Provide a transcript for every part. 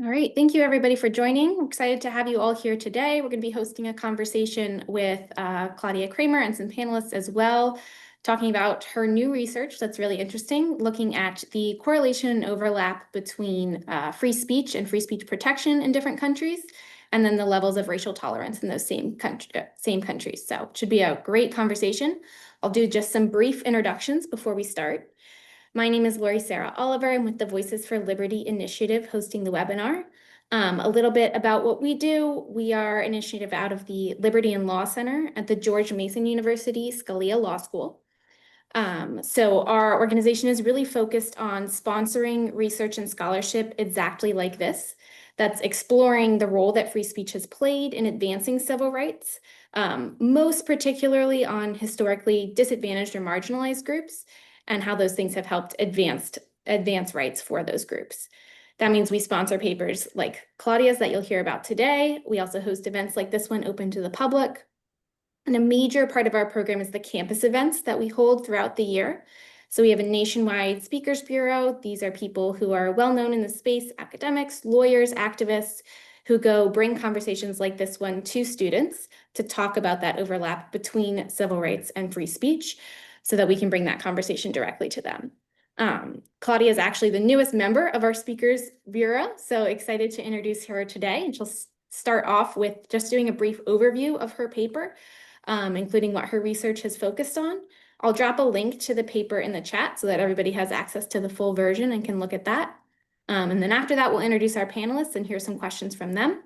All right, thank you everybody for joining. We're excited to have you all here today. We're going to be hosting a conversation with Claudia Kramer and some panelists as well, talking about her new research that's really interesting, looking at the correlation and overlap between free speech and free speech protection in different countries, and then the levels of racial tolerance in those same countries. So it should be a great conversation. I'll do just some brief introductions before we start. My name is Lori Sarah Oliver. I'm with the Voices for Liberty initiative hosting the webinar. A little bit about what we do. We are an initiative out of the Liberty and Law Center at the George Mason University Scalia Law School. So our organization is really focused on sponsoring research and scholarship exactly like this. That's exploring the role that free speech has played in advancing civil rights, most particularly on historically disadvantaged or marginalized groups, and how those things have helped advance rights for those groups. That means we sponsor papers like Claudia's that you'll hear about today. We also host events like this one open to the public. And a major part of our program is the campus events that we hold throughout the year. So we have a nationwide speakers bureau. These are people who are well known in the space, academics, lawyers, activists, who go bring conversations like this one to students to talk about that overlap between civil rights and free speech so that we can bring that conversation directly to them. Claudia is actually the newest member of our speakers bureau, so excited to introduce her today. And she'll start off with just doing a brief overview of her paper, including what her research has focused on. I'll drop a link to the paper in the chat so that everybody has access to the full version and can look at that. And then after that, we'll introduce our panelists and hear some questions from them.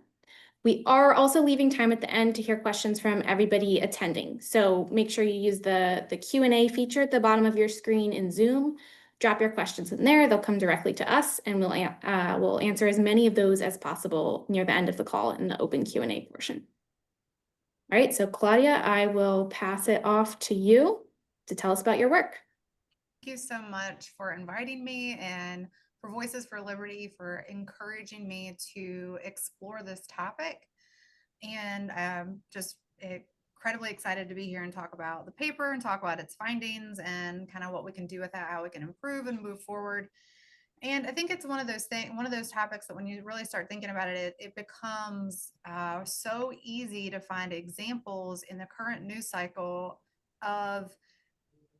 We are also leaving time at the end to hear questions from everybody attending. So make sure you use the Q&A feature at the bottom of your screen in Zoom. Drop your questions in there. They'll come directly to us, and we'll answer as many of those as possible near the end of the call in the open Q&A portion. All right, so Claudia, I will pass it off to you to tell us about your work. Thank you so much for inviting me and for Voices for Liberty for encouraging me to explore this topic. And I'm just incredibly excited to be here and talk about the paper and talk about its findings and kind of what we can do with that, how we can improve and move forward. And I think it's one of those topics that when you really start thinking about it, it becomes so easy to find examples in the current news cycle of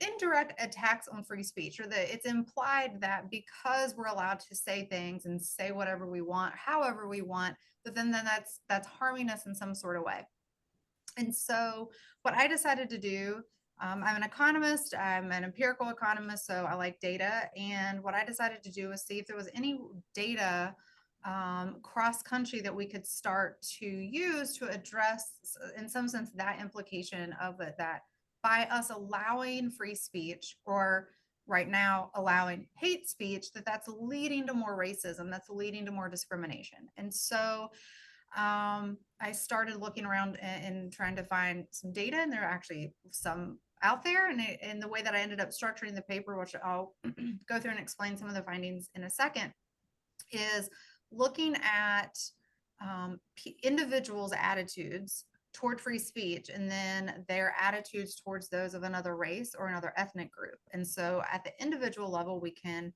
indirect attacks on free speech, or that it's implied that because we're allowed to say things and say whatever we want, however we want, but then that's harming us in some sort of way. And so what I decided to do, I'm an economist, I'm an empirical economist, so I like data. And what I decided to do was see if there was any data cross country that we could start to use to address, in some sense, that implication of it, that by us allowing free speech, or right now allowing hate speech, that's leading to more racism, that's leading to more discrimination. And so I started looking around and trying to find some data, and there are actually some out there. And the way that I ended up structuring the paper, which I'll go through and explain some of the findings in a second, is looking at individuals' attitudes toward free speech and then their attitudes towards those of another race or another ethnic group. And so at the individual level, we can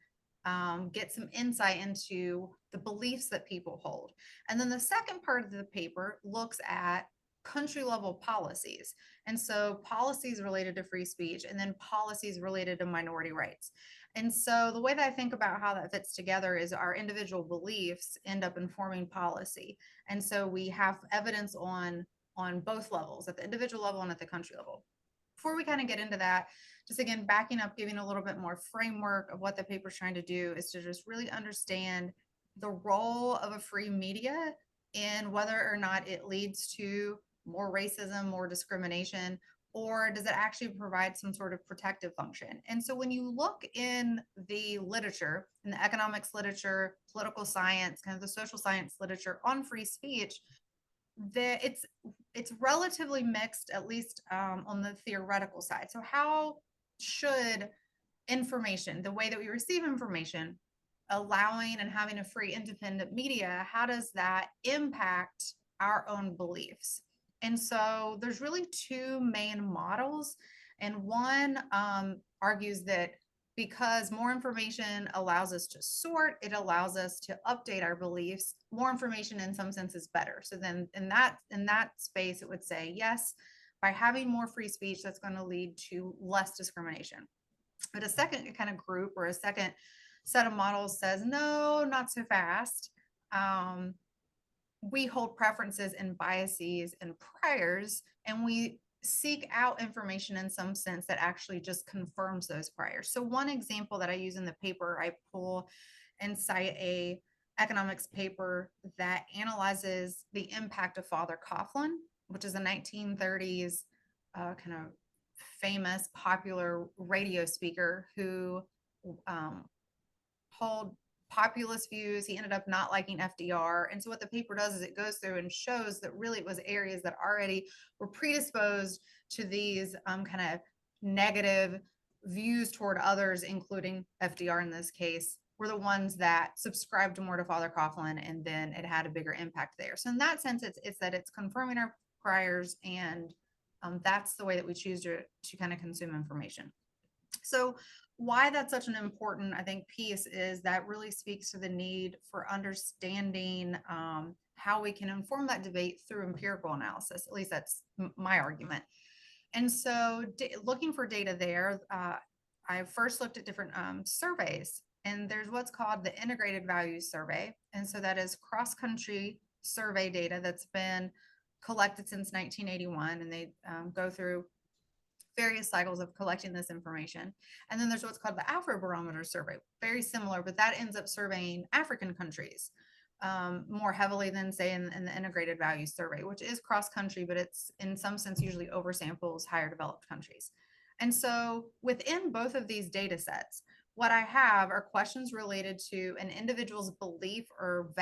get some insight into the beliefs that people hold. And then the second part of the paper looks at country level policies. And so policies related to free speech and then policies related to minority rights. And so the way that I think about how that fits together is our individual beliefs end up informing policy. And so we have evidence on both levels, at the individual level and at the country level. Before we kind of get into that, just again, backing up, giving a little bit more framework of what the paper's trying to do is to just really understand the role of a free media in whether or not it leads to more racism, more discrimination, or does it actually provide some sort of protective function? And so when you look in the literature, in the economics literature, political science, kind of the social science literature on free speech, it's relatively mixed, at least on the theoretical side. So how should information, the way that we receive information, allowing and having a free independent media, how does that impact our own beliefs? And so there's really two main models. And one argues that because more information allows us to sort, it allows us to update our beliefs. More information in some sense is better. So then in that space, it would say, yes, by having more free speech, that's going to lead to less discrimination. But a second kind of group or a second set of models says, no, not so fast. We hold preferences and biases and priors, and we seek out information in some sense that actually just confirms those priors. So one example that I use in the paper, I pull and cite a economics paper that analyzes the impact of Father Coughlin, which is a 1930s kind of famous popular radio speaker who held populist views. He ended up not liking FDR. And so what the paper does is it goes through and shows that really it was areas that already were predisposed to these kind of negative views toward others, including FDR in this case, were the ones that subscribed more to Father Coughlin, and then it had a bigger impact there. So in that sense, it's that it's confirming our priors, and that's the way that we choose to kind of consume information. So why that's such an important, I think, piece is that really speaks to the need for understanding how we can inform that debate through empirical analysis. At least that's my argument. And so looking for data there, I first looked at different surveys, and there's what's called the Integrated Values Survey. And so that is cross-country survey data that's been collected since 1981, and they go through various cycles of collecting this information. And then there's what's called the Afrobarometer survey, very similar, but that ends up surveying African countries more heavily than, say, in the Integrated Values Survey, which is cross-country, but it's in some sense usually oversamples higher developed countries. And so within both of these data sets, what I have are questions related to an individual's belief or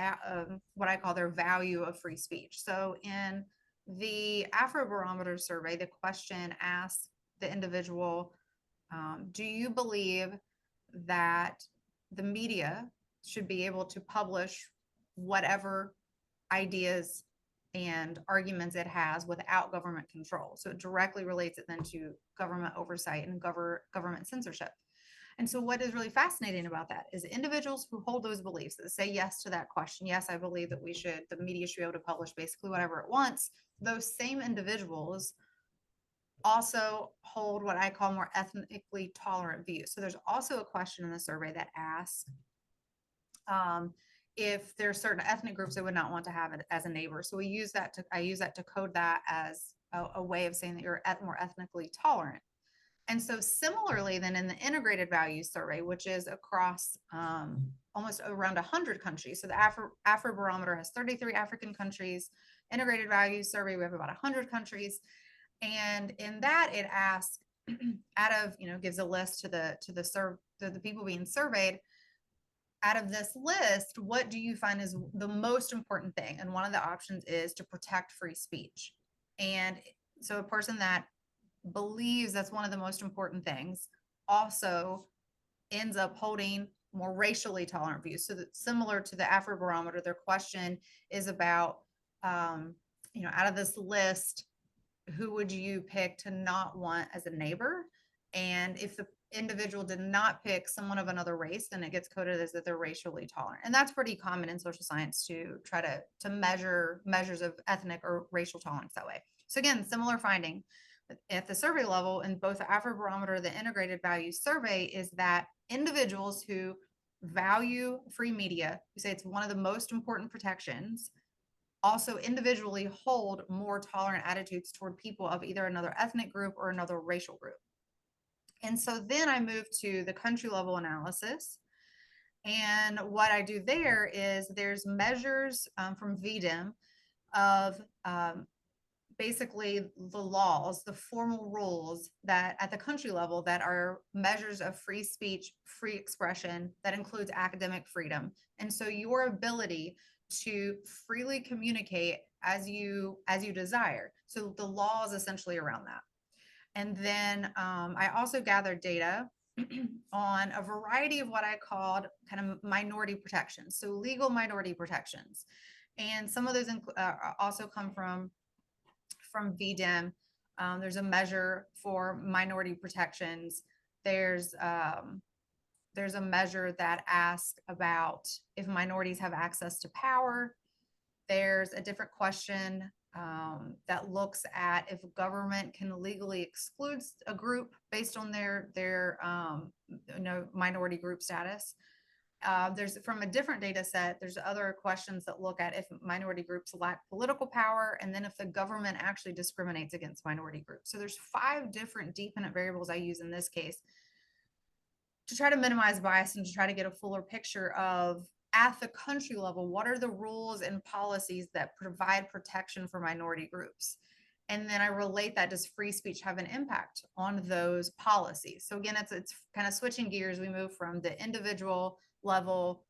what I call their value of free speech. So in the Afrobarometer survey, the question asks the individual, do you believe that the media should be able to publish whatever ideas and arguments it has without government control? So it directly relates it then to government oversight and government censorship. And so what is really fascinating about that is individuals who hold those beliefs that say yes to that question, yes, I believe that the media should be able to publish basically whatever it wants, those same individuals also hold what I call more ethnically tolerant views. So there's also a question in the survey that asks if there are certain ethnic groups that would not want to have it as a neighbor. So I use that to code that as a way of saying that you're more ethnically tolerant. And so similarly, then in the Integrated Values Survey, which is across almost around 100 countries. So the Afrobarometer has 33 African countries. Integrated Values Survey, we have about 100 countries. And in that, it asks, out of, gives a list to the people being surveyed. Out of this list, what do you find is the most important thing? And one of the options is to protect free speech. And so a person that believes that's one of the most important things also ends up holding more racially tolerant views. So that similar to the Afrobarometer, their question is about, out of this list, who would you pick to not want as a neighbor? And if the individual did not pick someone of another race, then it gets coded as that they're racially tolerant. And that's pretty common in social science to try to measure measures of ethnic or racial tolerance that way. So again, similar finding at the survey level in both the Afrobarometer, the Integrated Values Survey, is that individuals who value free media, who say it's one of the most important protections, also individually hold more tolerant attitudes toward people of either another ethnic group or another racial group. And so then I move to the country level analysis. And what I do there is there's measures from VDEM of basically the laws, the formal rules that at the country level that are measures of free speech, free expression, that includes academic freedom. And so your ability to freely communicate as you desire. So the law is essentially around that. And then I also gathered data on a variety of what I called kind of minority protections. So legal minority protections. And some of those also come from VDEM. There's a measure for minority protections. There's there's a measure that asks about if minorities have access to power. There's a different question that looks at if government can legally exclude a group based on their minority group status. There's from a different data set, there's other questions that look at if minority groups lack political power, and then if the government actually discriminates against minority groups. So there's 5 different dependent variables I use in this case to try to minimize bias and to try to get a fuller picture of, at the country level, what are the rules and policies that provide protection for minority groups? And then I relate that, does free speech have an impact on those policies? So again, it's kind of switching gears. We move from the individual level,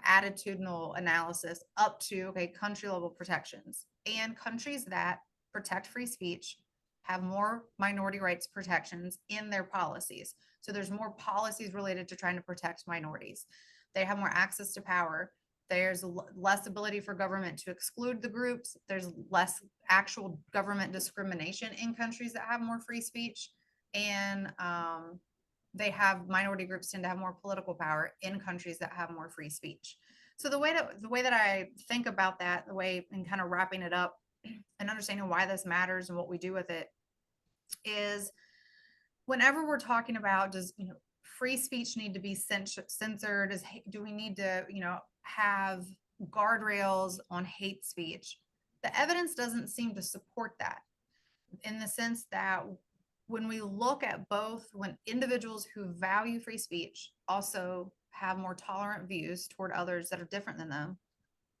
attitudinal analysis up to, okay, country level protections. And countries that protect free speech have more minority rights protections in their policies. So there's more policies related to trying to protect minorities. They have more access to power. There's less ability for government to exclude the groups. There's less actual government discrimination in countries that have more free speech. And they have, minority groups tend to have more political power in countries that have more free speech. So the way that I think about that, the way, and kind of wrapping it up and understanding why this matters and what we do with it, is whenever we're talking about, does free speech need to be censored? Do we need to have guardrails on hate speech? The evidence doesn't seem to support that, in the sense that when we look at both, when individuals who value free speech also have more tolerant views toward others that are different than them,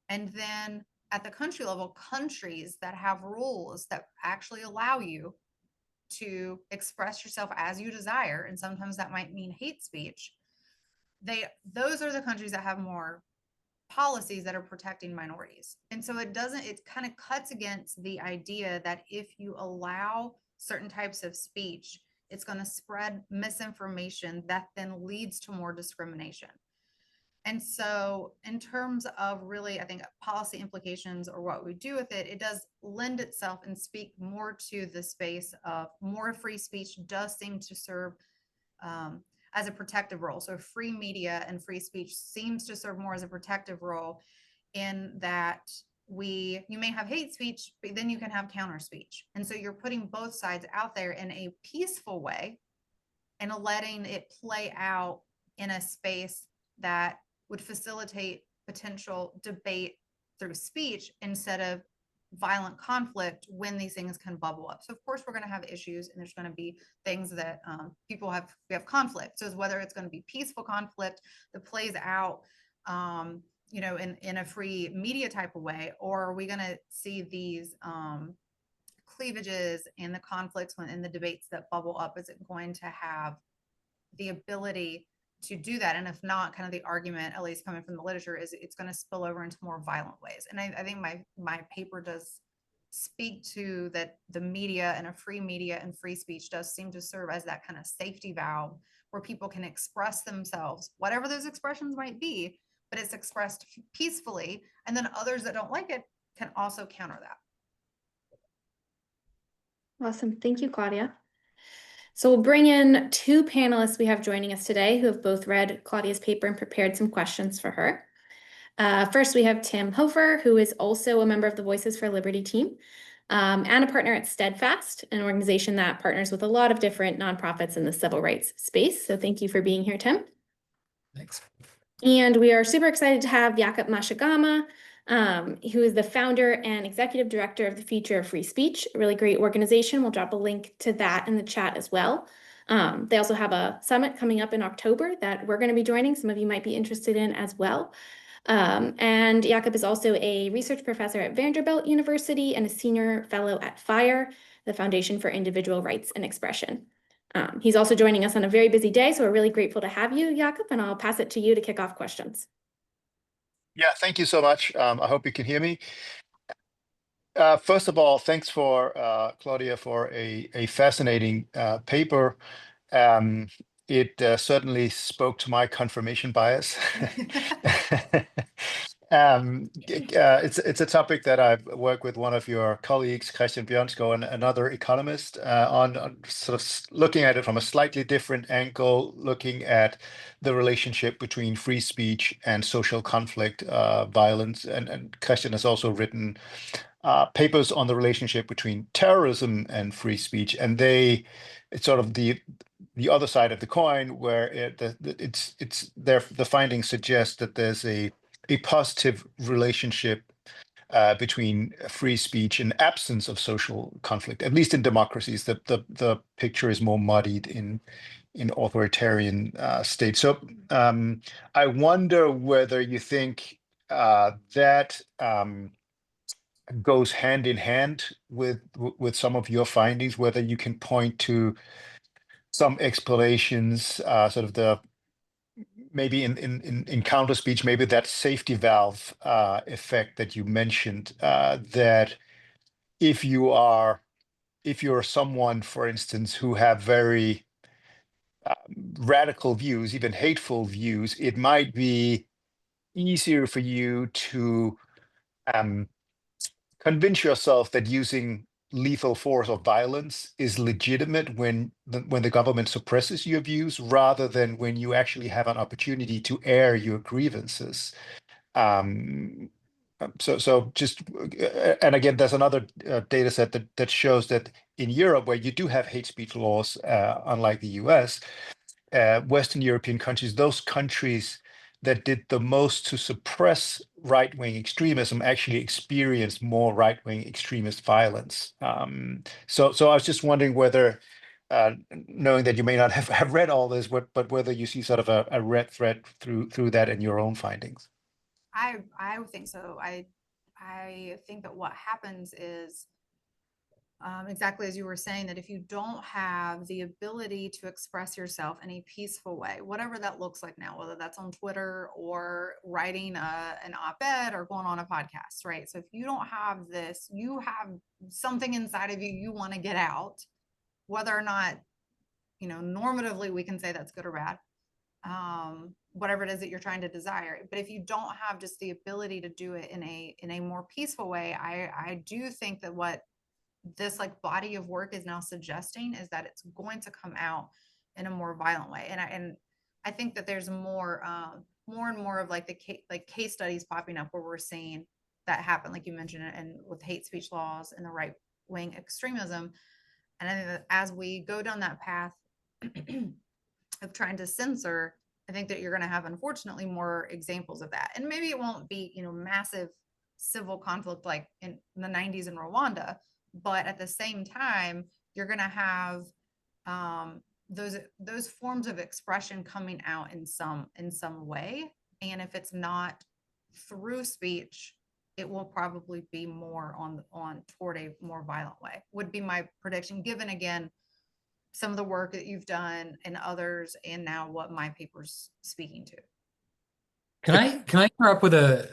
and then at the country level, countries that have rules that actually allow you to express yourself as you desire, and sometimes that might mean hate speech, those are the countries that have more policies that are protecting minorities. And so it kind of cuts against the idea that if you allow certain types of speech, it's going to spread misinformation that then leads to more discrimination. And so in terms of really, I think, policy implications or what we do with it, it does lend itself and speak more to the space of more free speech does seem to serve as a protective role. So free media and free speech seems to serve more as a protective role, in that you may have hate speech, but then you can have counter speech. And so you're putting both sides out there in a peaceful way and letting it play out in a space that would facilitate potential debate through speech instead of violent conflict when these things can bubble up. So of course we're going to have issues, and there's going to be things that we have conflict. So whether it's going to be peaceful conflict that plays out in a free media type of way, or are we going to see these cleavages and the conflicts in the debates that bubble up? Is it going to have the ability to do that? And if not, kind of the argument, at least coming from the literature, is it's going to spill over into more violent ways. And I think my paper does speak to that. The media and a free media and free speech does seem to serve as that kind of safety valve where people can express themselves, whatever those expressions might be, but it's expressed peacefully. And then others that don't like it can also counter that. Awesome. Thank you, Claudia. So we'll bring in 2 panelists we have joining us today who have both read Claudia's paper and prepared some questions for her. First, we have Tim Hoefer, who is also a member of the Voices for Liberty team and a partner at Steadfast, an organization that partners with a lot of different nonprofits in the civil rights space. So thank you for being here, Tim. Thanks. And we are super excited to have Mchangama, who is the founder and executive director of the Future of Free Speech, a really great organization. We'll drop a link to that in the chat as well. They also have a summit coming up in October that we're going to be joining. Some of you might be interested in as well. And Jakob is also a research professor at Vanderbilt University and a senior fellow at FIRE, the Foundation for Individual Rights and Expression. He's also joining us on a very busy day, so we're really grateful to have you, Jakob, and I'll pass it to you to kick off questions. Yeah, thank you so much. I hope you can hear me. First of all, thanks for Claudia for a fascinating paper. It certainly spoke to my confirmation bias. It's a topic that I've worked with one of your colleagues, Christian Bjørnskov, and another economist on sort of looking at it from a slightly different angle, looking at the relationship between free speech and social conflict, violence. And Christian has also written papers on the relationship between terrorism and free speech, and it's sort of the other side of the coin, where the findings suggest that there's a positive relationship between free speech and absence of social conflict, at least in democracies. The picture is more muddied in authoritarian states. So I wonder whether you think that goes hand in hand with some of your findings, whether you can point to some explanations, sort of the maybe in counter speech, maybe that safety valve effect that you mentioned, that if you're someone, for instance, who have very radical views, even hateful views, it might be easier for you to convince yourself that using lethal force or violence is legitimate when the government suppresses your views, rather than when you actually have an opportunity to air your grievances. So just and again, there's another data set that shows that in Europe, where you do have hate speech laws, unlike the US, Western European countries, those countries that did the most to suppress right-wing extremism actually experienced more right-wing extremist violence. So I was just wondering whether, knowing that you may not have read all this, but whether you see sort of a red thread through that in your own findings. I would think so. I think that what happens is exactly as you were saying, that if you don't have the ability to express yourself in a peaceful way, whatever that looks like now, whether that's on Twitter or writing an op-ed or going on a podcast, right? So if you don't have this, you have something inside of you want to get out, whether or not, normatively we can say that's good or bad, whatever it is that you're trying to desire. But if you don't have just the ability to do it in a more peaceful way, I do think that what this body of work is now suggesting is that it's going to come out in a more violent way. And I think that there's more and more of the case studies popping up where we're seeing that happen, like you mentioned, and with hate speech laws and the right wing extremism. And I think that as we go down that path of trying to censor, I think that you're going to have, unfortunately, more examples of that. And maybe it won't be, massive civil conflict like in the 90s in Rwanda, but at the same time, you're going to have those forms of expression coming out in some way. And if it's not through speech, it will probably be more on toward a more violent way, would be my prediction, given, again, some of the work that you've done and others, and now what my paper's speaking to. Can I interrupt with a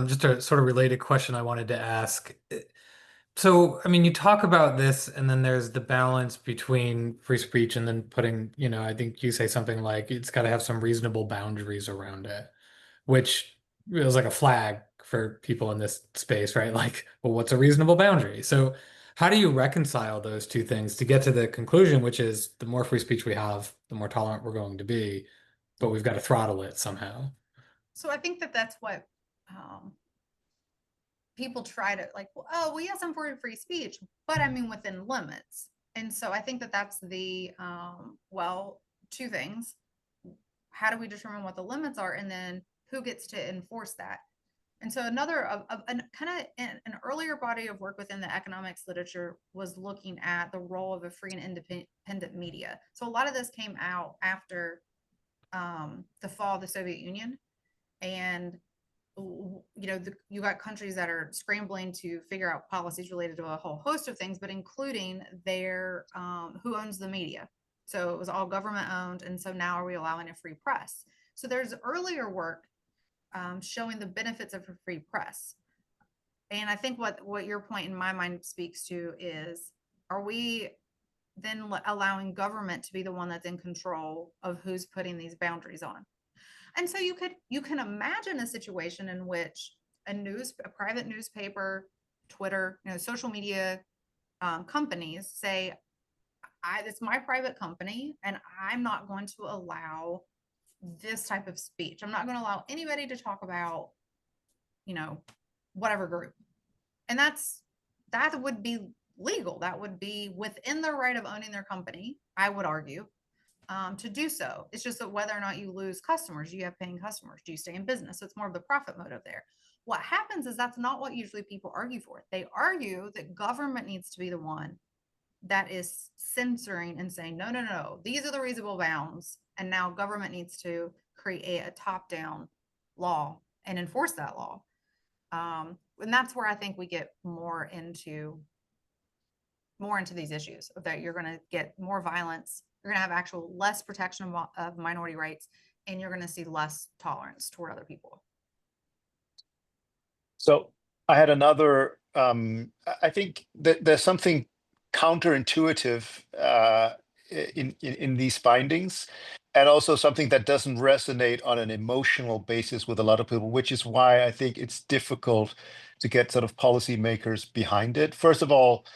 just a sort of related question I wanted to ask? So, I mean, you talk about this, and then there's the balance between free speech and then putting, I think you say something like it's got to have some reasonable boundaries around it, which feels like a flag for people in this space, right? Like, well, what's a reasonable boundary? So, how do you reconcile those two things to get to the conclusion, which is the more free speech we have, the more tolerant we're going to be, but we've got to throttle it somehow? So I think that that's what people try to oh, well, yes, I'm for free speech, but I mean within limits. And so I think that that's the, two things. How do we determine what the limits are? And then who gets to enforce that? And so another an earlier body of work within the economics literature was looking at the role of a free and independent media. So a lot of this came out after the fall of the Soviet Union. And you got countries that are scrambling to figure out policies related to a whole host of things, but including their who owns the media. So it was all government owned, and so now are we allowing a free press? So there's earlier work showing the benefits of a free press, and I think what your point in my mind speaks to is, are we then allowing government to be the one that's in control of who's putting these boundaries on? And so you can imagine a situation in which a private newspaper, Twitter, social media companies say, it's my private company and I'm not going to allow this type of speech. I'm not going to allow anybody to talk about, whatever group. And that would be legal. That would be within their right of owning their company, I would argue, to do so. It's just that whether or not you lose customers, you have paying customers, do you stay in business? So it's more of the profit motive there. What happens is that's not what usually people argue for. They argue that government needs to be the one that is censoring and saying, no, these are the reasonable bounds. And now government needs to create a top-down law and enforce that law. And that's where I think we get more into these issues, that you're going to get more violence. You're going to have actual less protection of minority rights, and you're going to see less tolerance toward other people. So I had another, I think that there's something counterintuitive in these findings, and also something that doesn't resonate on an emotional basis with a lot of people, which is why I think it's difficult to get sort of policymakers behind it. First of all,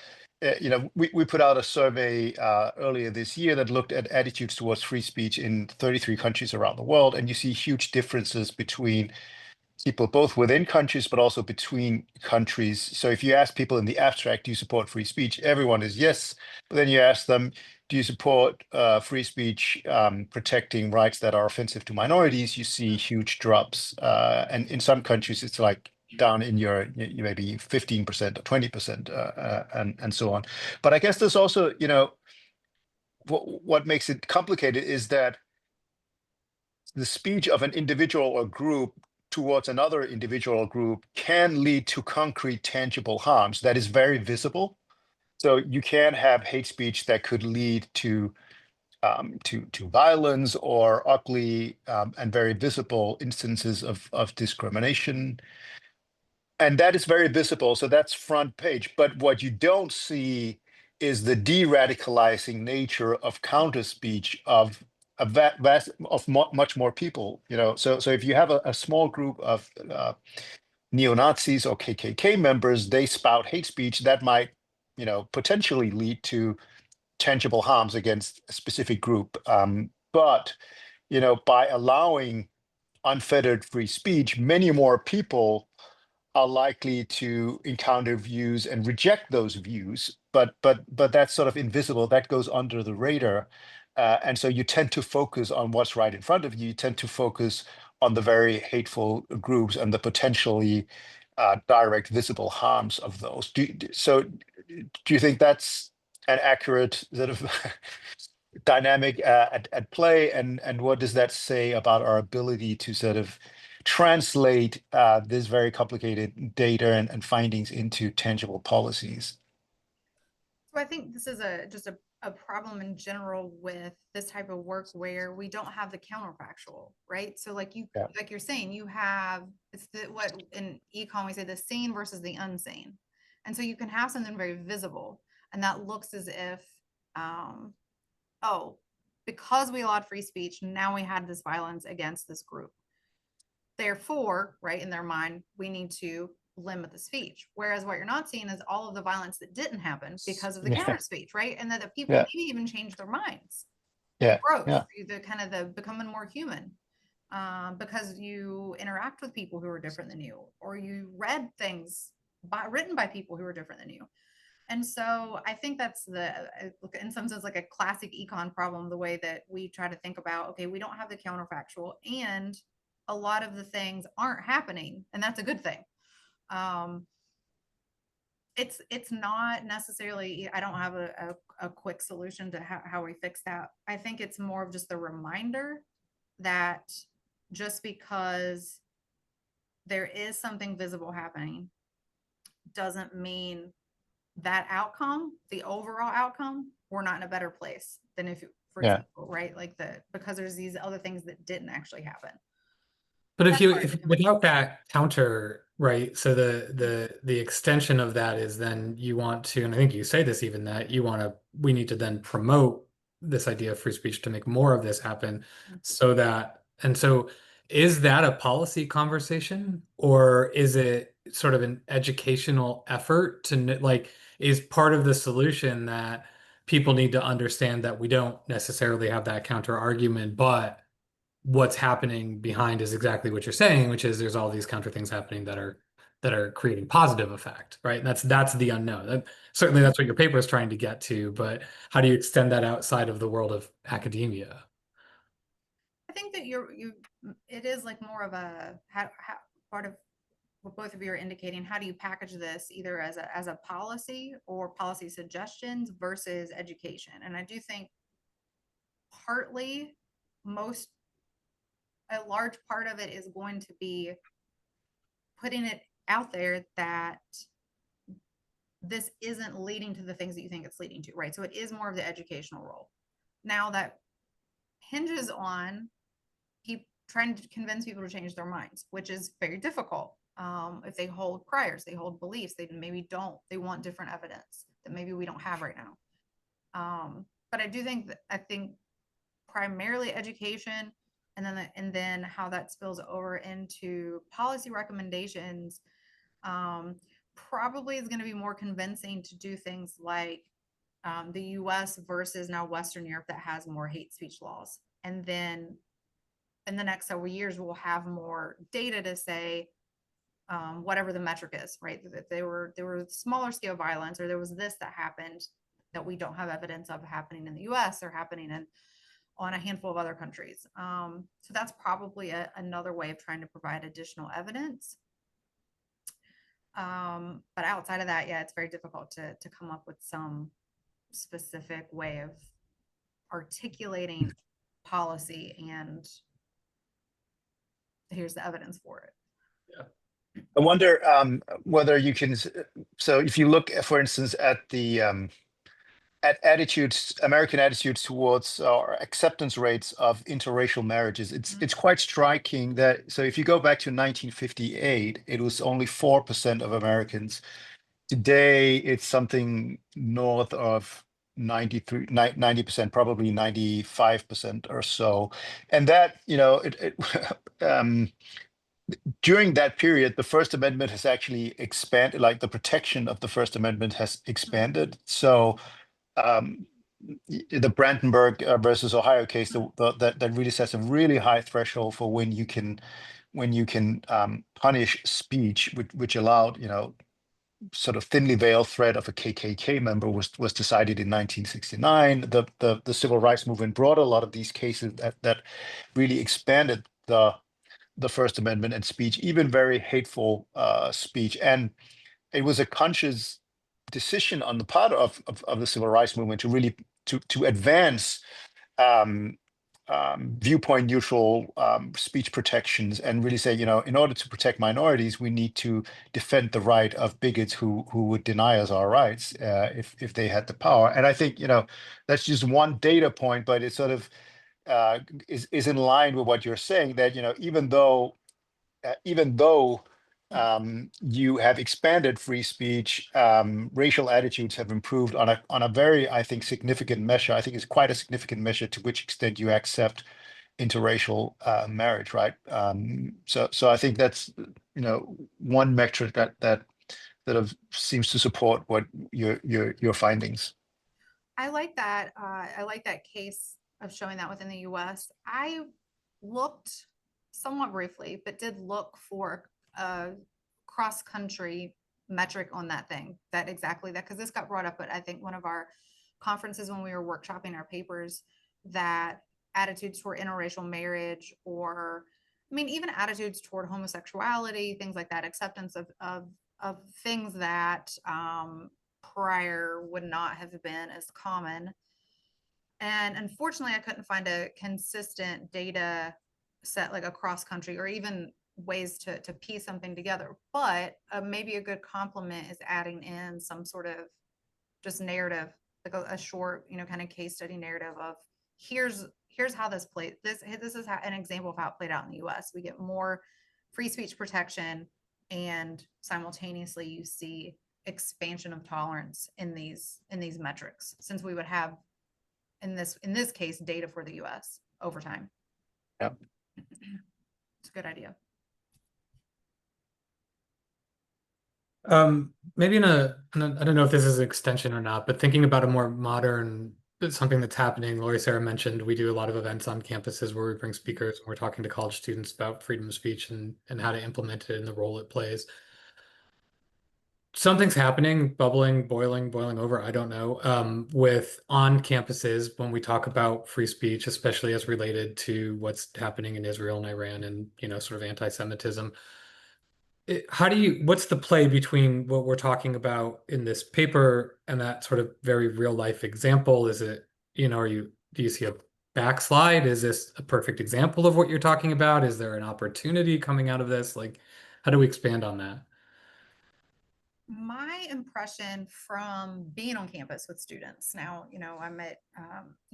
we put out a survey earlier this year that looked at attitudes towards free speech in 33 countries around the world, and you see huge differences between people both within countries but also between countries. So if you ask people in the abstract, do you support free speech? Everyone is yes. But then you ask them, do you support free speech protecting rights that are offensive to minorities? You see huge drops. And in some countries, it's like down in your maybe 15% or 20% and so on. But I guess there's also, what makes it complicated is that the speech of an individual or group towards another individual or group can lead to concrete, tangible harms that is very visible. So you can have hate speech that could lead to violence or ugly and very visible instances of discrimination. And that is very visible. So that's front page. But what you don't see is the de-radicalizing nature of counter speech of much more people. So if you have a small group of neo-Nazis or KKK members, they spout hate speech that might, potentially lead to tangible harms against a specific group. But by allowing unfettered free speech, many more people are likely to encounter views and reject those views, but that's sort of invisible. That goes under the radar, and so you tend to focus on what's right in front of you. You tend to focus on the very hateful groups and the potentially direct, visible harms of those. So, do you think that's an accurate sort of dynamic at play, and what does that say about our ability to sort of translate this very complicated data and findings into tangible policies? So I think this is just a problem in general with this type of work where we don't have the counterfactual, right? So like you're saying, you have what in econ we say the seen versus the unseen. And so you can have something very visible, and that looks as if because we allowed free speech, now we had this violence against this group. Therefore, right, in their mind, we need to limit the speech. Whereas what you're not seeing is all of the violence that didn't happen because of the counter speech, right? And that the people maybe even changed their minds. Growth, the kind of the becoming more human. Because you interact with people who are different than you, or you read things written by people who are different than you. And so I think that's in some sense, like a classic econ problem, the way that we try to think about, okay, we don't have the counterfactual, and a lot of the things aren't happening, and that's a good thing. It's not necessarily, I don't have a quick solution to how we fix that. I think it's more of just the reminder that just because there is something visible happening doesn't mean that outcome, the overall outcome, we're not in a better place than if, for example, right? Like because there's these other things that didn't actually happen. But if without that counter, right? So the extension of that is then you want to, and I think you say this even, that we need to then promote this idea of free speech to make more of this happen, so is that a policy conversation, or is it sort of an educational effort to like, is part of the solution that people need to understand that we don't necessarily have that counter argument, but what's happening behind is exactly what you're saying, which is there's all these counter things happening that are creating positive effect, right? And that's the unknown. Certainly that's what your paper is trying to get to, but how do you extend that outside of the world of academia? I think that it is like more of a how part of what both of you are indicating. How do you package this either as a policy or policy suggestions versus education? And I do think partly a large part of it is going to be putting it out there that this isn't leading to the things that you think it's leading to, right? So it is more of the educational role. Now that hinges on trying to convince people to change their minds, which is very difficult. If they hold priors, they hold beliefs, they maybe don't, they want different evidence that maybe we don't have right now. But I do think primarily education, and then how that spills over into policy recommendations, probably is going to be more convincing to do things like the US versus now Western Europe that has more hate speech laws. And then in the next several years, we'll have more data to say whatever the metric is, right? That there were smaller scale violence, or there was this that happened that we don't have evidence of happening in the US or happening on a handful of other countries. So that's probably another way of trying to provide additional evidence. But outside of that, yeah, it's very difficult to come up with some specific way of articulating policy and here's the evidence for it. Yeah. I wonder whether you can, so if you look, for instance, at the at American attitudes towards or acceptance rates of interracial marriages, it's quite striking that, so if you go back to 1958, it was only 4% of Americans. Today, it's something north of 90%, probably 95% or so. And that, during that period, the First Amendment has actually expanded, like the protection of the First Amendment has expanded. So the Brandenburg versus Ohio case, that really sets a really high threshold for when you can punish speech, which allowed, sort of thinly veiled threat of a KKK member was decided in 1969. The civil rights movement brought a lot of these cases that really expanded the First Amendment and speech, even very hateful speech. And it was a conscious decision on the part of the civil rights movement to really to advance viewpoint neutral speech protections and really say, in order to protect minorities, we need to defend the right of bigots who would deny us our rights if they had the power. And I think, that's just one data point, but it sort of is in line with what you're saying, that, even though you have expanded free speech, racial attitudes have improved on a very, I think, significant measure. I think it's quite a significant measure to which extent you accept interracial marriage, right? So I think that's one metric that seems to support what your findings. I like that. I like that case of showing that within the US. I looked somewhat briefly, but did look for a cross-country metric on that thing, because this got brought up at, I think, one of our conferences when we were workshopping our papers, that attitudes toward interracial marriage, or even attitudes toward homosexuality, things like that, acceptance of things that prior would not have been as common. And unfortunately, I couldn't find a consistent data set, like across country, or even ways to piece something together. But maybe a good complement is adding in some sort of just narrative, like a short, kind of case study narrative of here's how this played. This is an example of how it played out in the US. We get more free speech protection, and simultaneously you see expansion of tolerance in these metrics, since we would have in this case data for the US over time. Yep. a good idea. Maybe I don't know if this is an extension or not, but thinking about a more modern, something that's happening, Lori Sarah mentioned, we do a lot of events on campuses where we bring speakers and we're talking to college students about freedom of speech and how to implement it and the role it plays. Something's happening, bubbling, boiling over, I don't know, with on campuses when we talk about free speech, especially as related to what's happening in Israel and Iran and, sort of anti-Semitism. What's the play between what we're talking about in this paper and that sort of very real life example? Is it, do you see a backslide? Is this a perfect example of what you're talking about? Is there an opportunity coming out of this? Like, how do we expand on that? My impression from being on campus with students now, I'm at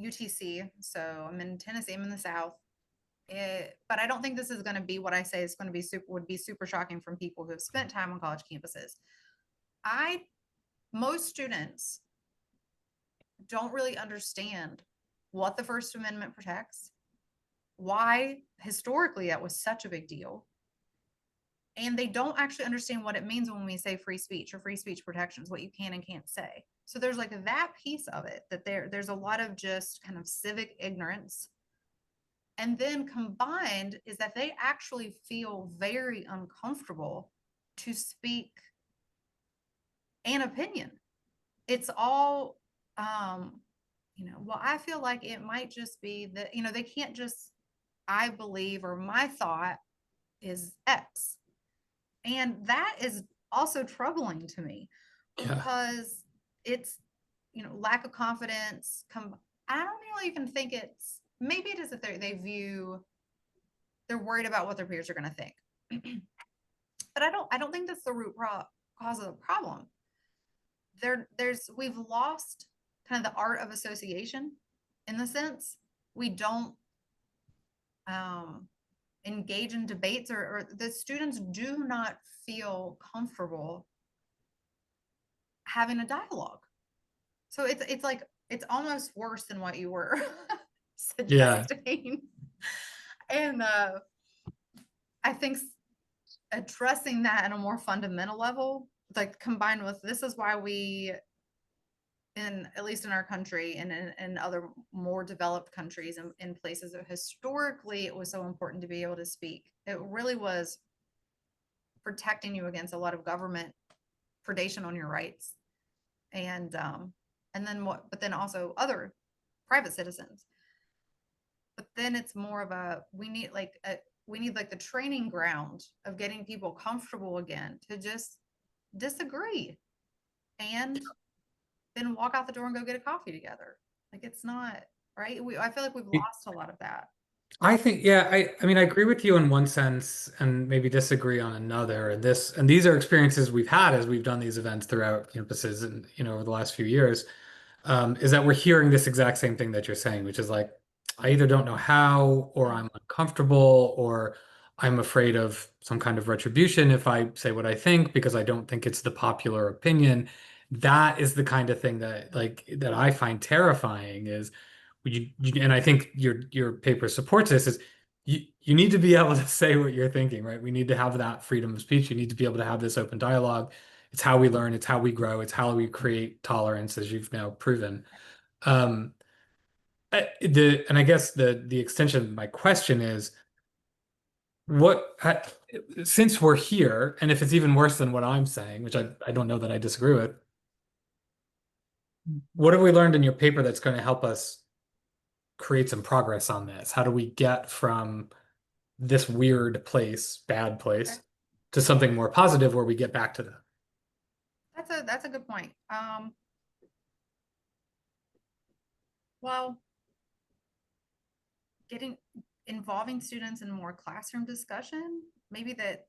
UTC, so I'm in Tennessee, I'm in the South. But I don't think this is going to be what I say is going to be would be super shocking from people who have spent time on college campuses. Most students don't really understand what the First Amendment protects, why historically that was such a big deal, and they don't actually understand what it means when we say free speech or free speech protections, what you can and can't say. So there's like that piece of it that there's a lot of just kind of civic ignorance. And then combined is that they actually feel very uncomfortable to speak an opinion. It's all, well, I feel like it might just be that, they can't just, I believe, or my thought is X. And that is also troubling to me because it's, lack of confidence. I don't really even think maybe it is that they're worried about what their peers are going to think. But I don't think that's the root cause of the problem. We've lost kind of the art of association in the sense we don't engage in debates or the students do not feel comfortable having a dialogue. So it's like, it's almost worse than what you were suggesting. And I think addressing that in a more fundamental level, like combined with, this is why we, at least in our country and in other more developed countries and in places that historically it was so important to be able to speak. It really was protecting you against a lot of government predation on your rights. And then also other private citizens. But then it's more of we need like the training ground of getting people comfortable again to just disagree and then walk out the door and go get a coffee together. Like, it's not right. I feel like we've lost a lot of that. I think, I mean, I agree with you in one sense and maybe disagree on another. And these are experiences we've had as we've done these events throughout campuses and, over the last few years, is that we're hearing this exact same thing that you're saying, which is like, I either don't know how, or I'm uncomfortable, or I'm afraid of some kind of retribution if I say what I think because I don't think it's the popular opinion. That is the kind of thing that I find terrifying is and I think your paper supports this is you need to be able to say what you're thinking, right? We need to have that freedom of speech. You need to be able to have this open dialogue. It's how we learn, it's how we grow, it's how we create tolerance, as you've now proven. And I guess the extension of my question is since we're here, and if it's even worse than what I'm saying, which I don't know that I disagree with, what have we learned in your paper that's going to help us create some progress on this? How do we get from this weird place, bad place, to something more positive where we get back to that? That's a good point. Well, involving students in more classroom discussion, maybe that,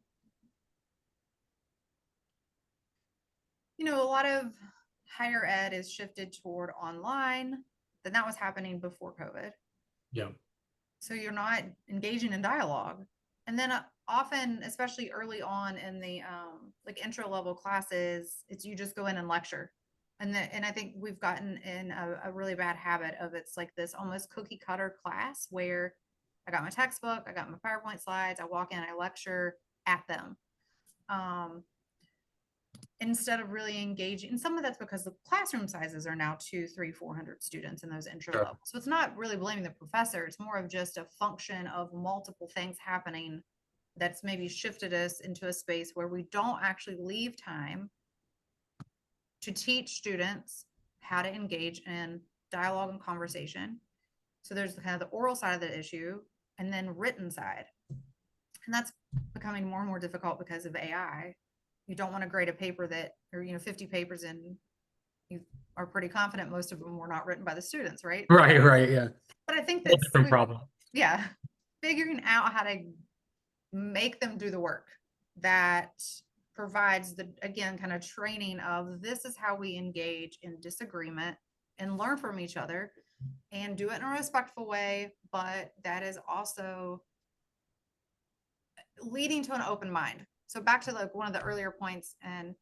a lot of higher ed is shifted toward online, then that was happening before COVID. Yeah. So you're not engaging in dialogue. And then often, especially early on in the like intro level classes, it's you just go in and lecture. And I think we've gotten in a really bad habit of it's like this almost cookie cutter class where I got my textbook, I got my PowerPoint slides, I walk in, I lecture at them. Instead of really engaging, and some of that's because the classroom sizes are now 200, 300, 400 students in those entry Sure. levels. So it's not really blaming the professor. It's more of just a function of multiple things happening that's maybe shifted us into a space where we don't actually leave time to teach students how to engage in dialogue and conversation. So there's the kind of the oral side of the issue and then written side. And that's becoming more and more difficult because of AI. You don't want to grade a paper that, or, 50 papers in, you are pretty confident most of them were not written by the students, right? Right, yeah. But I think Whole that's different problem. Yeah, figuring out how to make them do the work that provides the, again, kind of training of this is how we engage in disagreement and learn from each other and do it in a respectful way, but that is also leading to an open mind. So back to like one of the earlier points, and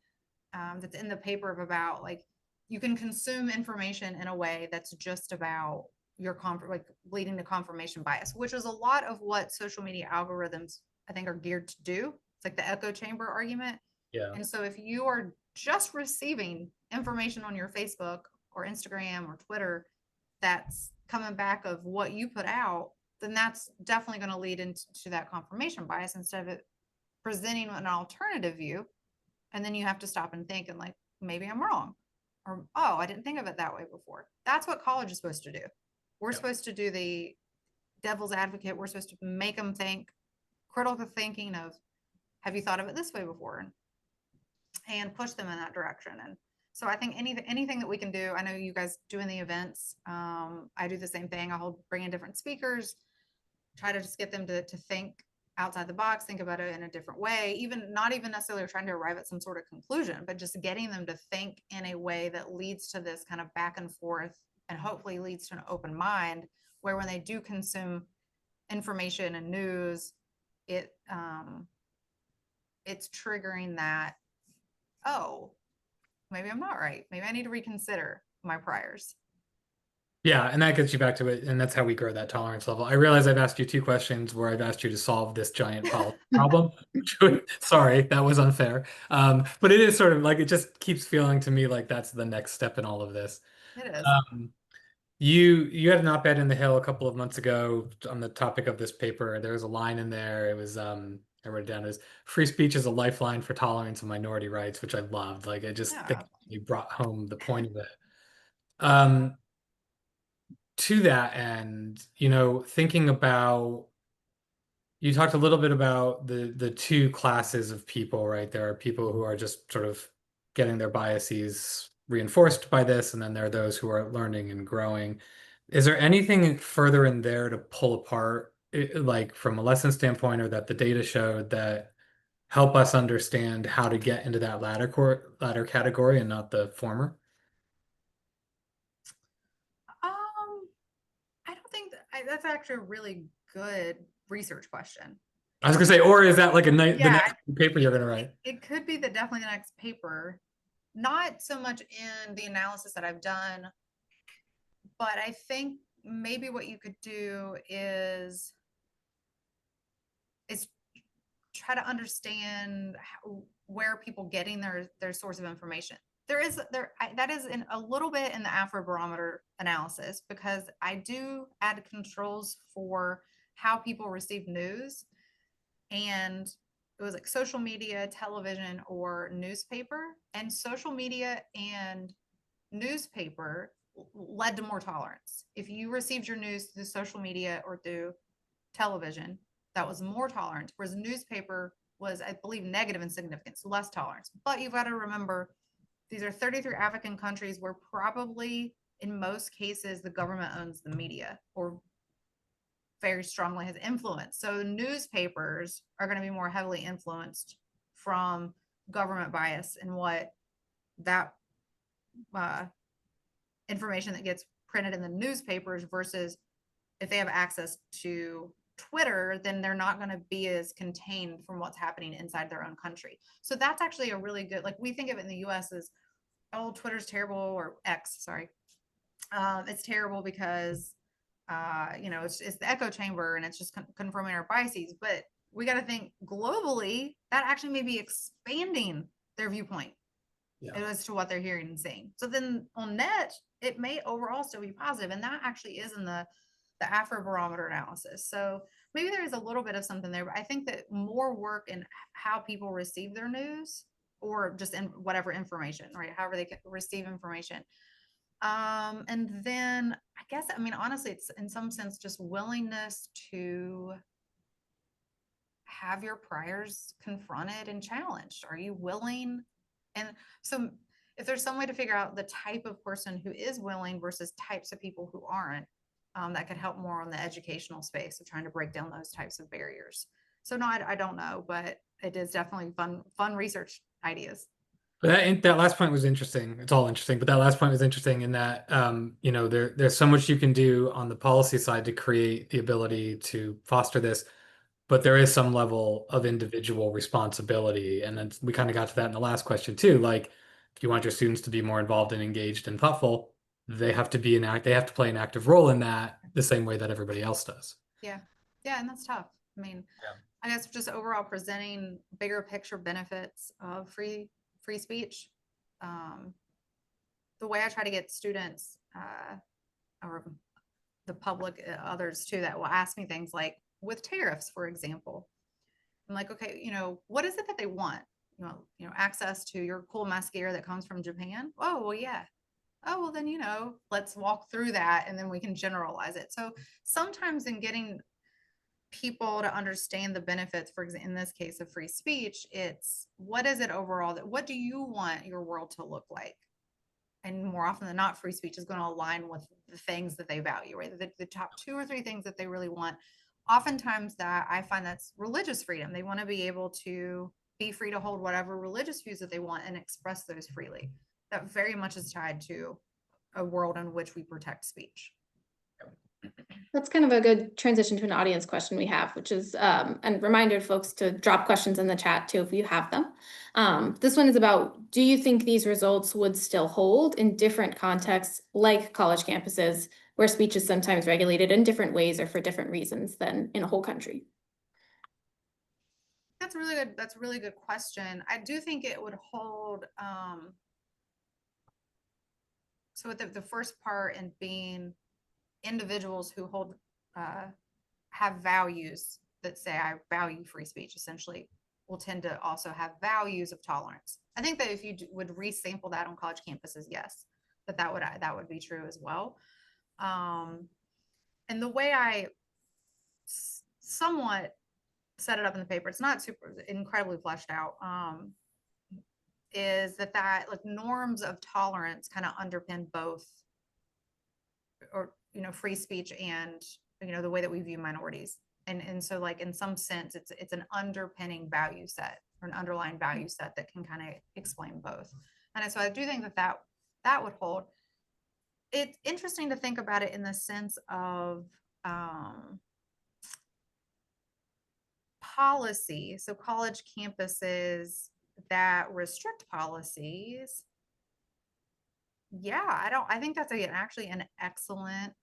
that's in the paper, of about like you can consume information in a way that's just about your like leading to confirmation bias, which is a lot of what social media algorithms I think are geared to do. It's like the echo chamber argument. Yeah. And so if you are just receiving information on your Facebook or Instagram or Twitter that's coming back of what you put out, then that's definitely going to lead into that confirmation bias instead of it presenting an alternative view. And then you have to stop and think and like, maybe I'm wrong, or, oh, I didn't think of it that way before. That's what college is supposed to do. We're supposed to do the devil's advocate. We're supposed to make them think, critical thinking of, have you thought of it this way before? And push them in that direction. And so I think anything that we can do, I know you guys doing the events. I do the same thing. I'll bring in different speakers, try to just get them to think outside the box, think about it in a different way, even not even necessarily trying to arrive at some sort of conclusion, but just getting them to think in a way that leads to this kind of back and forth and hopefully leads to an open mind where when they do consume information and news, it's triggering that, oh, maybe I'm not right. Maybe I need to reconsider my priors. Yeah, and that gets you back to it, and that's how we grow that tolerance level. I realize I've asked you 2 questions where I've asked you to solve this giant problem. Sorry, that was unfair. But it is sort of like, it just keeps feeling to me like that's the next step in all of this. It is. You had an op-ed in The Hill a couple of months ago on the topic of this paper. There was a line in there. It was I wrote it down as free speech is a lifeline for tolerance of minority rights, which I loved. Like, I just think you brought home the point of it. To that end, thinking about, you talked a little bit about the two classes of people, right? There are people who are just sort of getting their biases reinforced by this, and then there are those who are learning and growing. Is there anything further in there to pull apart, like from a lesson standpoint, or that the data showed that help us understand how to get into that latter category and not the former? I don't think that's actually a really good research question. I was gonna say, or is that like the Yeah, next paper you're gonna write? It could be definitely the next paper. Not so much in the analysis that I've done, but I think maybe what you could do is try to understand where people getting their source of information. That is in a little bit in the Afrobarometer analysis, because I do add controls for how people receive news, and it was like social media, television, or newspaper. And social media and newspaper led to more tolerance. If you received your news through social media or through television, that was more tolerant, whereas newspaper was, I believe, negative in significance, so less tolerance. But you've got to remember, these are 33 African countries where probably in most cases the government owns the media or very strongly has influence. So newspapers are going to be more heavily influenced from government bias and what that information that gets printed in the newspapers, versus if they have access to Twitter, then they're not going to be as contained from what's happening inside their own country. So that's actually a really good, like, we think of it in the US as, oh, Twitter's terrible, or X, sorry. It's terrible because it's the echo chamber and it's just confirming our biases. But we got to think globally, that actually may be expanding their viewpoint as to what they're hearing and seeing. So then on net, it may overall still be positive. And that actually is in the Afrobarometer analysis. So maybe there is a little bit of something there, but I think that more work in how people receive their news, or just in whatever information, right? However they can receive information. And then I guess, I mean, honestly, it's in some sense just willingness to have your priors confronted and challenged. Are you willing? And so if there's some way to figure out the type of person who is willing versus types of people who aren't, that could help more on the educational space of trying to break down those types of barriers. So no, I don't know, but it is definitely fun research ideas. But that last point was interesting. It's all interesting, but that last point was interesting in that there's so much you can do on the policy side to create the ability to foster this, but there is some level of individual responsibility. And then we kind of got to that in the last question too. Like, if you want your students to be more involved and engaged and thoughtful, they have to play an active role in that the same way that everybody else does. Yeah, and that's tough. I mean, I guess just overall presenting bigger picture benefits of free speech. The way I try to get students or the public, others too, that will ask me things like with tariffs, for example, I'm like, okay, what is it that they want? Access to your cool mascara that comes from Japan. Oh, well, yeah. Oh, well, then, let's walk through that and then we can generalize it. So sometimes in getting people to understand the benefits, for example, in this case of free speech, it's what is it overall what do you want your world to look like? And more often than not, free speech is going to align with the things that they value, right? The top 2 or 3 things that they really want. Oftentimes that I find that's religious freedom. They want to be able to be free to hold whatever religious views that they want and express those freely. That very much is tied to a world in which we protect speech. That's kind of a good transition to an audience question we have, which is, and reminder folks to drop questions in the chat too if you have them. This one is about, do you think these results would still hold in different contexts like college campuses where speech is sometimes regulated in different ways or for different reasons than in a whole country? That's really good. That's a really good question. I do think it would hold. So the first part in being individuals who hold have values that say I value free speech essentially will tend to also have values of tolerance. I think that if you would resample that on college campuses, yes, that would be true as well. And the way I somewhat set it up in the paper, it's not super incredibly fleshed out, is that like norms of tolerance kind of underpin both, or free speech and the way that we view minorities. And so like in some sense it's an underpinning value set or an underlying value set that can kind of explain both. And so I do think that would hold. It's interesting to think about it in the sense of policy. So college campuses that restrict policies, I think that's actually an excellent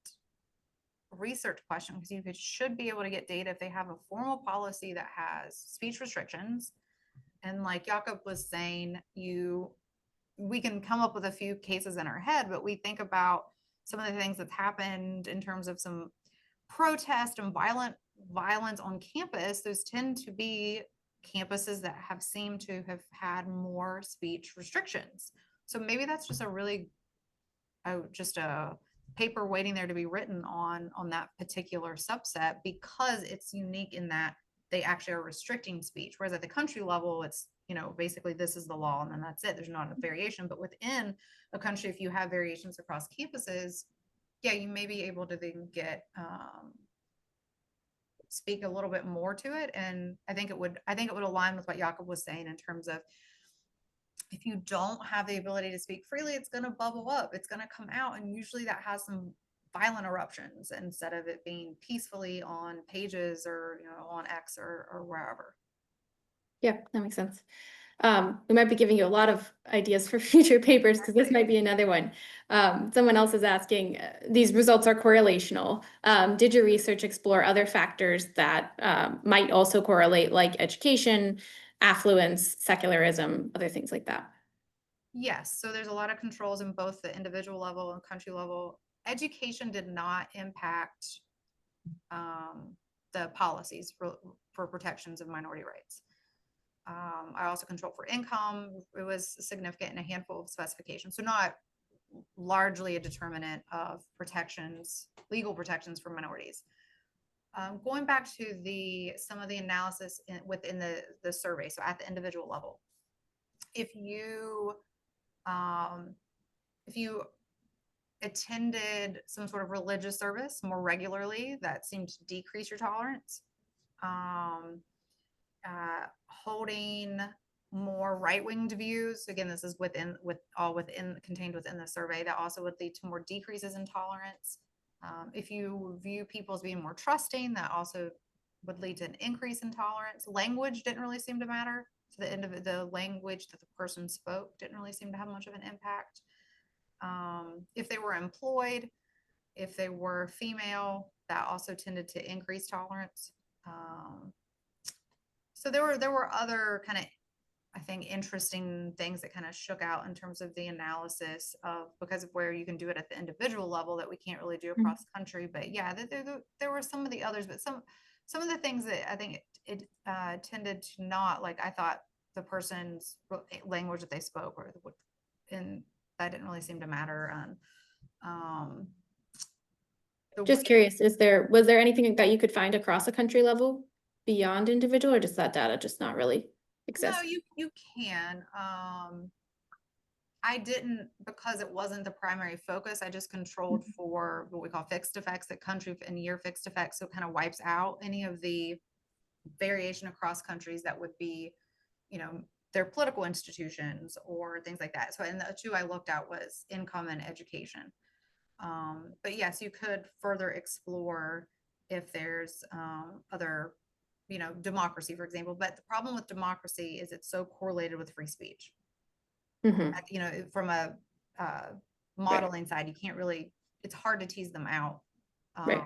research question, because you should be able to get data if they have a formal policy that has speech restrictions. And like Jakob was saying, we can come up with a few cases in our head, but we think about some of the things that's happened in terms of some protest and violence on campus. Those tend to be campuses that have seemed to have had more speech restrictions. So maybe that's just a paper waiting there to be written on that particular subset, because it's unique in that they actually are restricting speech. Whereas at the country level, it's, basically this is the law and then that's it. There's not a variation. But within a country, if you have variations across campuses, yeah, you may be able to then get speak a little bit more to it. And I think it would align with what Jakob was saying in terms of, if you don't have the ability to speak freely, it's going to bubble up, it's going to come out, and usually that has some violent eruptions instead of it being peacefully on pages or on X or wherever. Yeah, that makes sense. We might be giving you a lot of ideas for future papers because this might be another one. Someone else is asking, these results are correlational. Did your research explore other factors that might also correlate, like education, affluence, secularism, other things like that? Yes, so there's a lot of controls in both the individual level and country level. Education did not impact the policies for protections of minority rights. I also controlled for income. It was significant in a handful of specifications, so not largely a determinant of protections, legal protections for minorities. Going back to some of the analysis within the survey, so at the individual level, if you attended some sort of religious service more regularly, that seemed to decrease your tolerance. Holding more right-winged views, again, this is contained within the survey, that also would lead to more decreases in tolerance. If you view people as being more trusting, that also would lead to an increase in tolerance. Language didn't really seem to matter. So the language that the person spoke didn't really seem to have much of an impact. If they were employed, if they were female, that also tended to increase tolerance. So there were other kind of, I think, interesting things that kind of shook out in terms of the analysis of, because of where you can do it at the individual level that we can't really do across the country. But yeah, there were some of the others, but some of the things that I think it tended to not, like, I thought the person's language that they spoke, and that didn't really seem to matter. Just curious, was there anything that you could find across a country level beyond individual, or does that data just not really exist? No, you can. I didn't, because it wasn't the primary focus. I just controlled for what we call fixed effects, that country and year fixed effects. So it kind of wipes out any of the variation across countries that would be, their political institutions or things like that. So, and the two I looked at was income and education. But yes, you could further explore if there's other, democracy, for example. But the problem with democracy is it's so correlated with free speech. From a modeling side, you can't really, it's hard to tease them out. Right.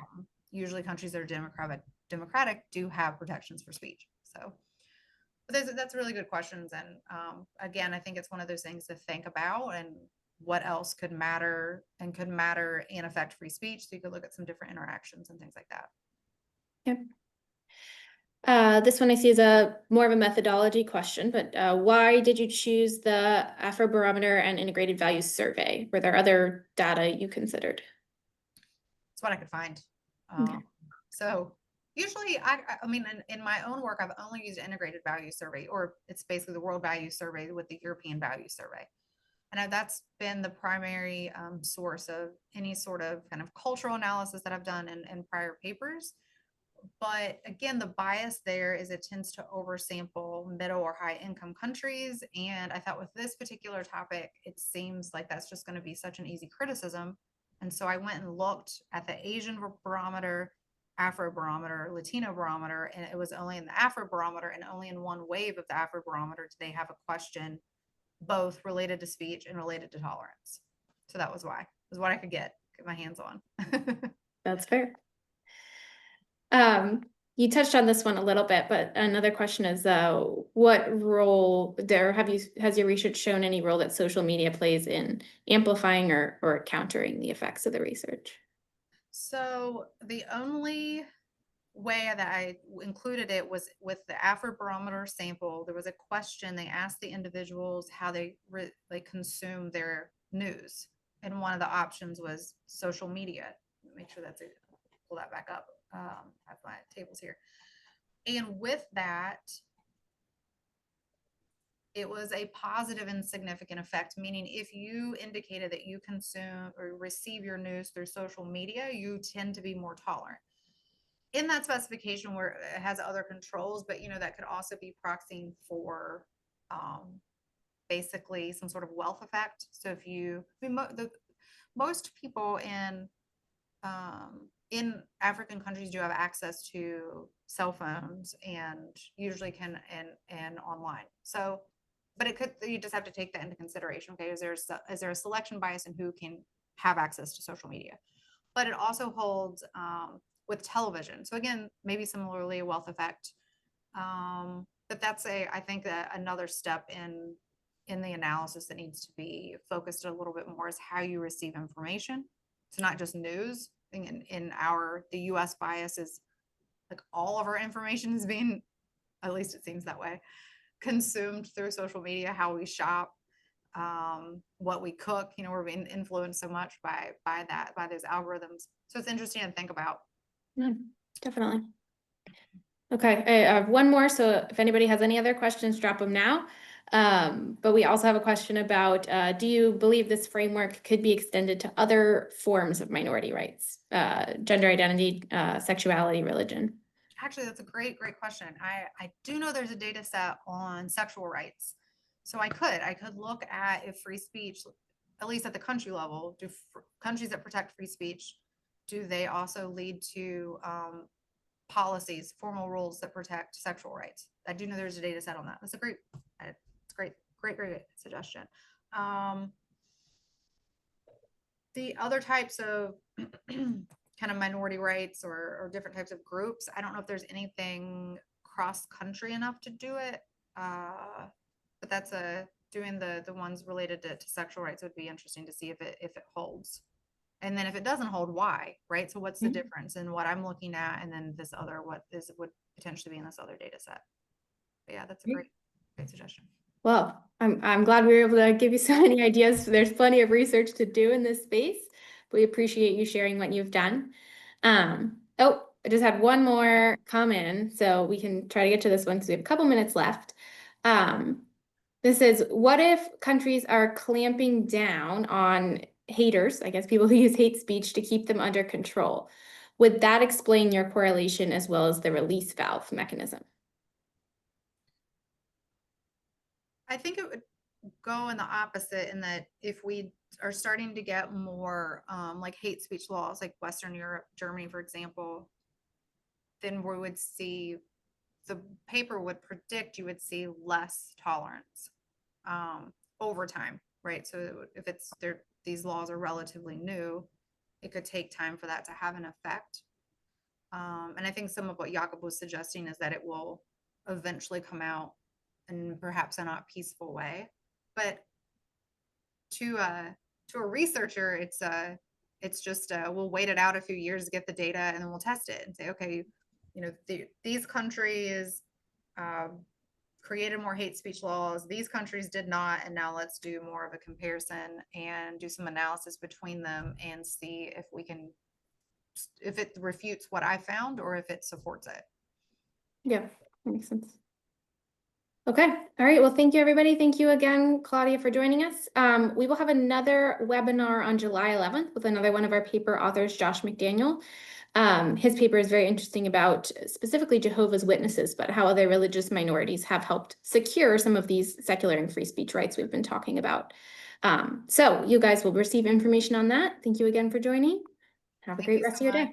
Usually countries that are democratic do have protections for speech. So but that's really good questions. And again, I think it's one of those things to think about, and what else could matter and affect free speech. So you could look at some different interactions and things like that. Yep. This one I see is more of a methodology question, but why did you choose the Afrobarometer and Integrated Values Survey? Were there other data you considered? It's what I could find. Okay. So usually, I mean, in my own work, I've only used Integrated Values Survey, or it's basically the World Values Survey with the European Values Survey. And that's been the primary source of any sort of kind of cultural analysis that I've done in prior papers. But again, the bias there is it tends to oversample middle or high income countries. And I thought with this particular topic, it seems like that's just going to be such an easy criticism. And so I went and looked at the Asian barometer, Afrobarometer, Latino barometer, and it was only in the Afrobarometer, and only in one wave of the Afrobarometer did they have a question both related to speech and related to tolerance. So that was why. It was what I could get my hands on. That's fair. You touched on this one a little bit, but another question is, what role has your research shown any role that social media plays in amplifying or countering the effects of the research? So the only way that I included it was with the Afrobarometer sample. There was a question they asked the individuals how they consume their news, and one of the options was social media. Make sure that's it. Pull that back up. I have my tables here. And with that, it was a positive and significant effect, meaning if you indicated that you consume or receive your news through social media, you tend to be more tolerant. In that specification where it has other controls, but that could also be proxying for basically some sort of wealth effect. So if most people in African countries do have access to cell phones, and usually can and online. So but you just have to take that into consideration. Okay, is there a selection bias in who can have access to social media? But it also holds with television. So again, maybe similarly a wealth effect. But that's I think another step in the analysis that needs to be focused a little bit more is how you receive information. It's not just news. The US bias is like all of our information is being, at least it seems that way, consumed through social media, how we shop, what we cook, we're being influenced so much by those algorithms. So it's interesting to think about. Yeah, definitely. Okay, I have one more. So if anybody has any other questions, drop them now. But we also have a question about, do you believe this framework could be extended to other forms of minority rights, gender identity, sexuality, religion? Actually, that's a great question. I do know there's a data set on sexual rights. So I could look at if free speech, at least at the country level, do countries that protect free speech, do they also lead to policies, formal rules that protect sexual rights? I do know there's a data set on that. That's a great suggestion. The other types of kind of minority rights or different types of groups, I don't know if there's anything cross country enough to do it. But that's doing the ones related to sexual rights would be interesting to see if it holds. And then if it doesn't hold, why, right? So what's the difference in what I'm looking at and then this other, would potentially be in this other data set? But yeah, that's a great suggestion. Well, I'm glad we were able to give you so many ideas. There's plenty of research to do in this space. We appreciate you sharing what you've done. Oh, I just had one more comment, so we can try to get to this one because we have a couple minutes left. This is, what if countries are clamping down on haters, I guess people who use hate speech, to keep them under control? Would that explain your correlation as well as the release valve mechanism? I think it would go in the opposite, in that if we are starting to get more like hate speech laws, like Western Europe, Germany, for example, then we would see, the paper would predict you would see less tolerance over time, right? So if these laws are relatively new, it could take time for that to have an effect. And I think some of what Jakob was suggesting is that it will eventually come out, and perhaps in a not peaceful way. But to a researcher, it's just we'll wait it out a few years to get the data, and then we'll test it and say, okay, these countries created more hate speech laws, these countries did not, and now let's do more of a comparison and do some analysis between them and see if it refutes what I found or if it supports it. Yeah, that makes sense. Okay. All right. Well, thank you, everybody. Thank you again, Claudia, for joining us. We will have another webinar on July 11th with another one of our paper authors, Josh McDaniel. His paper is very interesting about specifically Jehovah's Witnesses, but how other religious minorities have helped secure some of these secular and free speech rights we've been talking about. So you guys will receive information on that. Thank you again for joining. Have a great rest of your day.